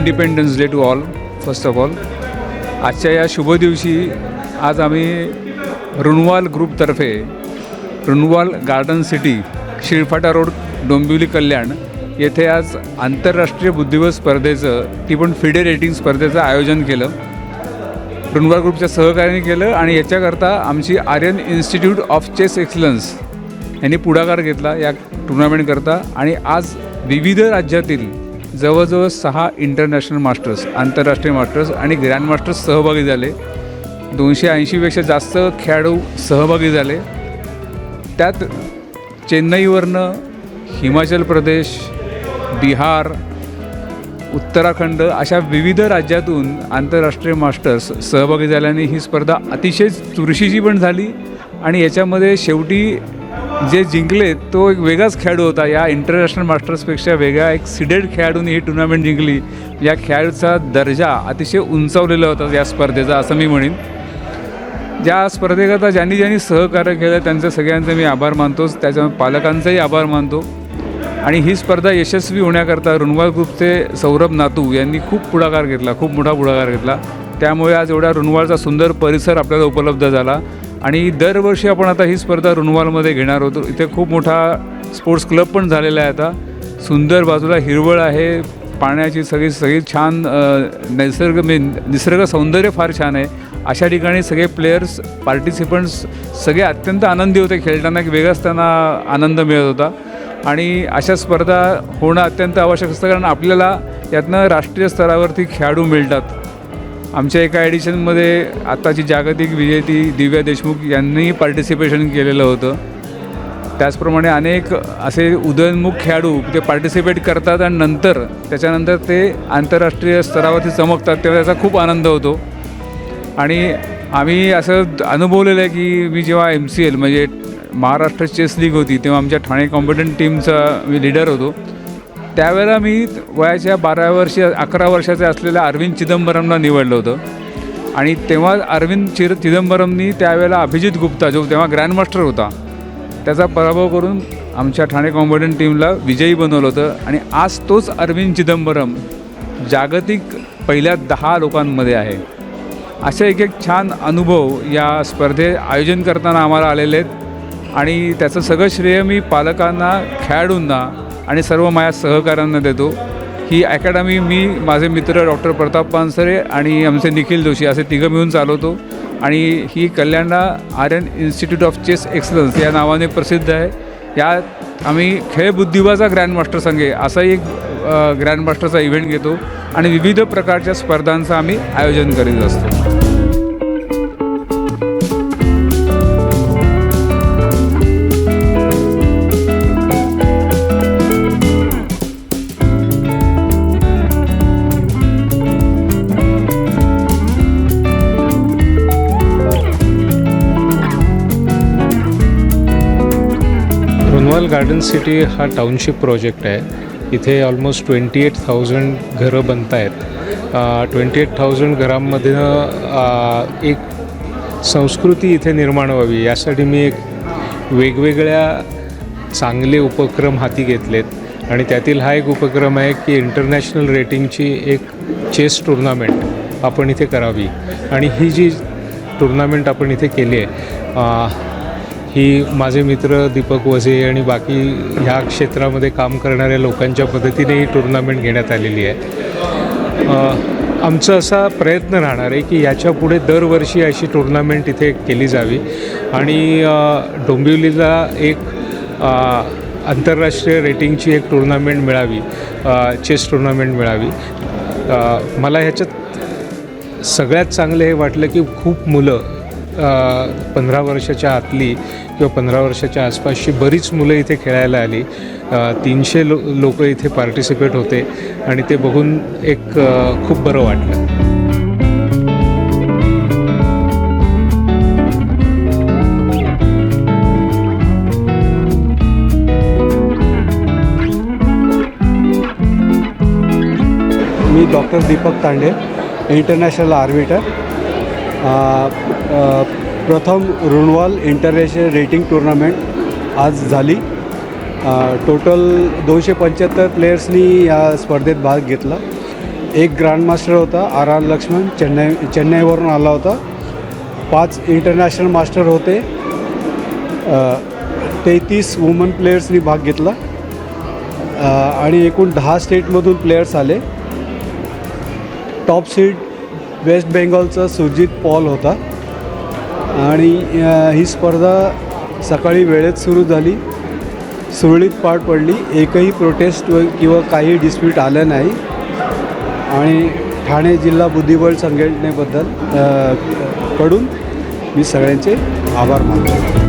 Independence Day to all. First of all, आजच्या या शुभ दिवशी आज आम्ही रुणवाल ग्रुपतर्फे Runwal Garden City, Shilphata road, Dombivli, Kalyan येथे आज आंतरराष्ट्रीय बुद्धिबळ स्पर्धेचं, ती पण फिडे रेटिंग स्पर्धेचं आयोजन केलं. रुणवाल ग्रुपच्या सहकार्याने केलं आणि याच्याकरता आमची Aryan institute of chess excellence यांनी पुढाकार घेतला या टुर्नामेंटकरता. आणि आज विविध राज्यातील जवळजवळ 6 इंटरनॅशनल मास्टर्स, आंतरराष्ट्रीय मास्टर्स आणि ग्रँड मास्टर्स सहभागी झाले. 280पेक्षा जास्त खेळाडू सहभागी झाले. त्यात चेन्नईवरनं हिमाचल प्रदेश, बिहार, उत्तराखंड अशा विविध राज्यातून आंतरराष्ट्रीय मास्टर्स सहभागी झाल्याने ही स्पर्धा अतिशय चुरशीची पण झाली. आणि याच्यामध्ये शेवटी जे जिंकले तो एक वेगळाच खेळाडू होता. या इंटरनॅशनल मास्टर्सपेक्षा वेगळा एक सीडेड खेळाडूने ही टुर्नामेंट जिंकली. या खेळाडूचा दर्जा अतिशय उंचावलेला होता या स्पर्धेचा, असं मी म्हणेन. ज्या स्पर्धेकरता ज्यांनी सहकार्य केलं त्यांचं सगळ्यांचे मी आभार मानतोच. त्याच्या पालकांचाही आभार मानतो. आणि ही स्पर्धा यशस्वी होण्याकरता रुणवाल ग्रुपचे सौरभ नातू यांनी खूप पुढाकार घेतला, खूप मोठा पुढाकार घेतला. त्यामुळे आज एवढा रुणवालचा सुंदर परिसर आपल्याला उपलब्ध झाला. आणि दरवर्षी आपण आता ही स्पर्धा रुणवालमध्ये घेणार होतो. इथे खूप मोठा स्पोर्ट्स क्लब पण झालेला आहे आता. सुंदर बाजूला हिरवळ आहे, पाण्याची सगळी छान निसर्ग सौंदर्य फार छान आहे. अशा ठिकाणी सगळे प्लेयर्स, पार्टिसिपंट्स सगळे अत्यंत आनंदी होते. खेळताना एक वेगळाच त्यांना आनंद मिळत होता. आणि अशा स्पर्धा होणं अत्यंत आवश्यक असतं, कारण आपल्याला यातनं राष्ट्रीय स्तरावरती खेळाडू मिळतात. आमच्या एका एडिशनमध्ये आत्ताची जागतिक विजेती दिव्या देशमुख यांनीही पार्टिसिपेशन केलेलं होतं. त्याचप्रमाणे अनेक असे उदयोन्मुख खेळाडू ते पार्टिसिपेट करतात आणि त्याच्यानंतर ते आंतरराष्ट्रीय स्तरावरती चमकतात, तेव्हा त्याचा खूप आनंद होतो. आणि आम्ही असं अनुभवलेलं आहे की मी जेव्हा MCL म्हणजे महाराष्ट्र चेस लीग होती तेव्हा आमच्या ठाणे कॉम्पिटंट टीमचा मी लीडर होतो. त्यावेळेला मी वयाच्या 11 वर्षाचे असलेल्या अरविंद चिदंबरमला निवडलं होतं. आणि तेव्हा अरविंद चिदंबरमनी त्यावेळेला अभिजित गुप्ता, जो तेव्हा ग्रँडमास्टर होता, त्याचा पराभव करून आमच्या ठाणे कॉम्पिटंट टीमला विजयी बनवलं होतं. आणि आज तोच अरविंद चिदंबरम जागतिक पहिल्या 10 लोकांमध्ये आहे. असे एक छान अनुभव या स्पर्धे आयोजन करताना आम्हाला आलेले आहेत. आणि त्याचं सगळं श्रेय मी पालकांना, खेळाडूंना आणि सर्व माझ्या सहकाऱ्यांना देतो. ही अकॅडमी मी, माझे मित्र डॉक्टर प्रताप पानसरे आणि आमचे निखिल जोशी असे तिघं मिळून चालवतो. आणि ही कल्याणला Aryan institute of chess Excellence या नावाने प्रसिद्ध आहे. यात आम्ही खेळ बुद्धिबळाचा ग्रँडमास्टर संघ असाही एक ग्रँडमास्टरचा इव्हेंट घेतो आणि विविध प्रकारच्या स्पर्धांचं आम्ही आयोजन करीत असतो. रुणवाल गार्डन सिटी हा टाउनशिप प्रोजेक्ट आहे. इथे ऑलमोस्ट 28,000 घरं बनत आहेत. 28,000 घरांमधनं एक संस्कृती इथे निर्माण व्हावी यासाठी मी एक वेगवेगळ्या चांगले उपक्रम हाती घेतलेत. आणि त्यातील हा एक उपक्रम आहे की इंटरनॅशनल रेटिंगची एक चेस टुर्नामेंट आपण इथे करावी. आणि ही जी टुर्नामेंट आपण इथे केली आहे ही माझे मित्र दीपक वझे आणि बाकी ह्या क्षेत्रामध्ये काम करणाऱ्या लोकांच्या मदतीने ही टुर्नामेंट घेण्यात आलेली आहे. आमचा असा प्रयत्न राहणार आहे की याच्या पुढे दरवर्षी अशी टुर्नामेंट इथे केली जावी. आणि डोंबिवलीला एक आंतरराष्ट्रीय रेटिंगची एक टुर्नामेंट मिळावी, चेस टुर्नामेंट मिळावी. मला ह्याच्यात सगळ्यात चांगलं हे वाटलं की खूप मुलं 15 वर्षाच्या आतली किंवा 15 वर्षाच्या आसपासची बरीच मुलं इथे खेळायला आली. 300 लोक इथे पार्टिसिपेट होते आणि ते बघून एक खूप बरं वाटलं. मी doctor Deepak Tande, international arbiter. प्रथम रुणवाल इंटरनॅशनल रेटिंग टुर्नामेंट आज झाली. टोटल 275 प्लेयर्सनी या स्पर्धेत भाग घेतला. एक ग्रँडमास्टर होता आर लक्ष्मण, चेन्नईवरून आला होता. 5 इंटरनॅशनल मास्टर होते. 33 वुमन प्लेयर्सनी भाग घेतला आणि एकूण 10 स्टेटमधून प्लेयर्स आले. टॉप सीड वेस्ट बेंगॉलचा सुरजित पॉल होता आणि ही स्पर्धा सकाळी वेळेत सुरू झाली, सुरळीत पार पडली. एकही प्रोटेस्ट किंवा काही डिस्प्यूट आलं नाही आणि ठाणे जिल्हा बुद्धिबळ संघटनेबद्दल कडून मी सगळ्यांचे आभार मानतो.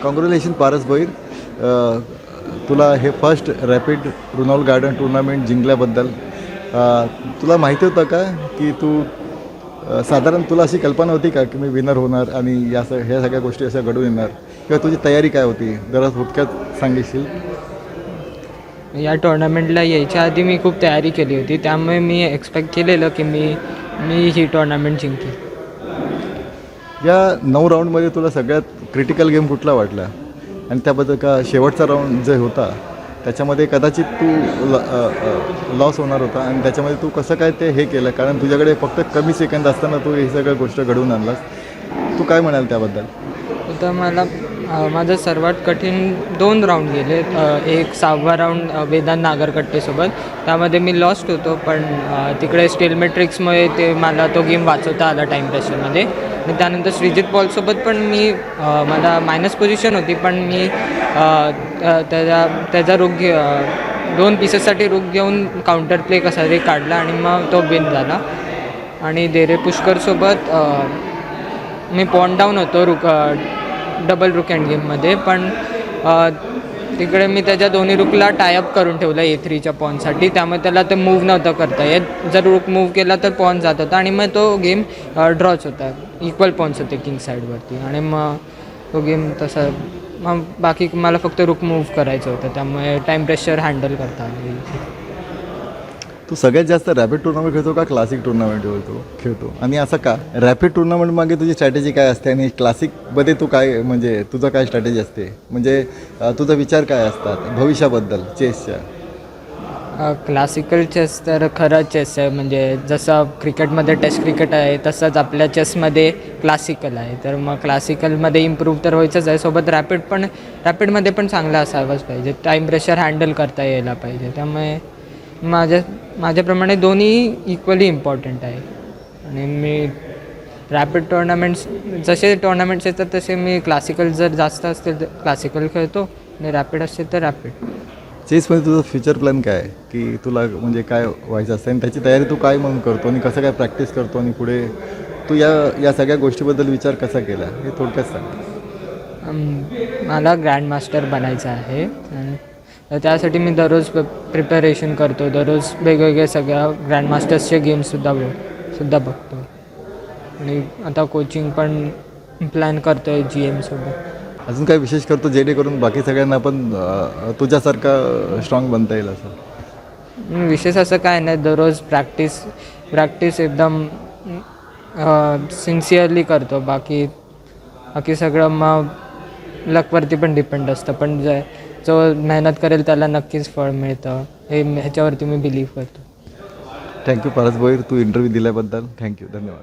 कॉंग्रॅच्युलेशन पारस भोईर, तुला हे फर्स्ट रॅपिड रुनॉल गार्डन टुर्नामेंट जिंकल्याबद्दल. तुला माहिती होतं का की तू साधारण तुला अशी कल्पना होती का की मी विनर होणार आणि ह्या सगळ्या गोष्टी अशा घडून येणार, किंवा तुझी तयारी काय होती जरा थोडक्यात सांगशील? या टुर्नामेंटला यायच्या आधी मी खूप तयारी केली होती, त्यामुळे मी एक्सपेक्ट केलेलं की मी ही टुर्नामेंट जिंकेल. या 9 राऊंडमध्ये तुला सगळ्यात क्रिटिकल गेम कुठला वाटला, आणि त्याबद्दल का शेवटचा राऊंड जे होता त्याच्यामध्ये कदाचित तू लॉस होणार होता, आणि त्याच्यामध्ये तू कसं काय ते हे केलं, कारण तुझ्याकडे फक्त कमी सेकंद असताना तू ही सगळ्या गोष्ट घडवून आणलास. तू काय म्हणाल त्याबद्दल? तर मला माझं सर्वात कठीण 2 राऊंड गेले. एक 6वा राऊंड वेदांत नागरकट्टेसोबत, त्यामध्ये मी लॉस्ट होतो, पण तिकडे स्टेलमेट ट्रिक्समुळे ते मला तो गेम वाचवता आला टाईम प्रेशरमध्ये. आणि त्यानंतर श्रीजित पॉलसोबत पण मी मला मायनस पोझिशन होती, पण मी त्याचा रुक 2 पीसेससाठी रुक घेऊन काउंटर प्ले कसा तरी काढला आणि मग तो विन झाला. आणि देरे पुष्करसोबत मी पॉन डाऊन होतो डबल रुक एंड गेममध्ये, पण तिकडे मी त्याच्या दोन्ही रुकला टायअप करून ठेवलं A3च्या पॉनसाठी, त्यामुळे त्याला ते मूव्ह नव्हतं करता येत. जर रुक मूव्ह केला तर पॉन जात होता आणि मग तो गेम ड्रॉच होता. इक्वल पॉन्स होते किंग साईडवरती आणि मग तो गेम तसा. मग बाकी मला फक्त रुक मूव्ह करायचं होतं, त्यामुळे टाईम प्रेशर हँडल करता आलं. तू सगळ्यात जास्त रॅपिड टुर्नामेंट खेळतो का क्लासिक टुर्नामेंट खेळतो आणि असं का? रॅपिड टुर्नामेंट मागे तुझी स्ट्रॅटेजी काय असते आणि क्लासिकमध्ये तू काय म्हणजे तुझं काय स्ट्रॅटेजी असते, म्हणजे तुझा विचार काय असतात भविष्याबद्दल चेसच्या? क्लासिकल चेस तर खरं चेस आहे, म्हणजे जसं क्रिकेटमध्ये टेस्ट क्रिकेट आहे तसंच आपल्या चेसमध्ये क्लासिकल आहे. तर मग क्लासिकलमध्ये इम्प्रूव्ह तर व्हायचंच आहे, सोबत रॅपिडमध्ये पण चांगलं असावंच पाहिजे. टाईम प्रेशर हँडल करता यायला पाहिजे. त्यामुळे माझ्याप्रमाणे दोन्ही इक्वली इम्पॉर्टंट आहे. आणि मी रॅपिड टुर्नामेंट्स जसे टुर्नामेंट्स येतात तसे मी क्लासिकल जर जास्त असतील तर क्लासिकल खेळतो आणि रॅपिड असतील तर रॅपिड. चेसमध्ये तुझं फ्युचर प्लॅन काय आहे, की तुला म्हणजे काय व्हायचं असतं आणि त्याची तयारी तू काय म्हणून करतो आणि कसं काय प्रॅक्टिस करतो आणि पुढे तू या सगळ्या गोष्टीबद्दल विचार कसा केला हे थोडक्यात सांग. मला ग्रँड मास्टर बनायचं आहे आणि त्यासाठी मी दररोज प्रिपरेशन करतो. दररोज वेगवेगळे सगळ्या ग्रँड मास्टर्सचे गेम्ससुद्धा बघतो आणि आता कोचिंग पण प्लॅन करतो आहे GM सोबत. अजून काय विशेष करतो जेणेकरून बाकी सगळ्यांना पण तुझ्यासारखा स्ट्रॉंग बनता येईल असं? विशेष असं काय नाही, दररोज प्रॅक्टिस एकदम सिन्सिअरली करतो. बाकी सगळं मग लकवरती पण डिपेंड असतं, पण जो मेहनत करेल त्याला नक्कीच फळ मिळतं ह्याच्यावरती मी बिलीव्ह करतो. थँक्यू पारस भोईर, तू इंटरव्ह्यू दिल्याबद्दल थँक्यू, धन्यवाद.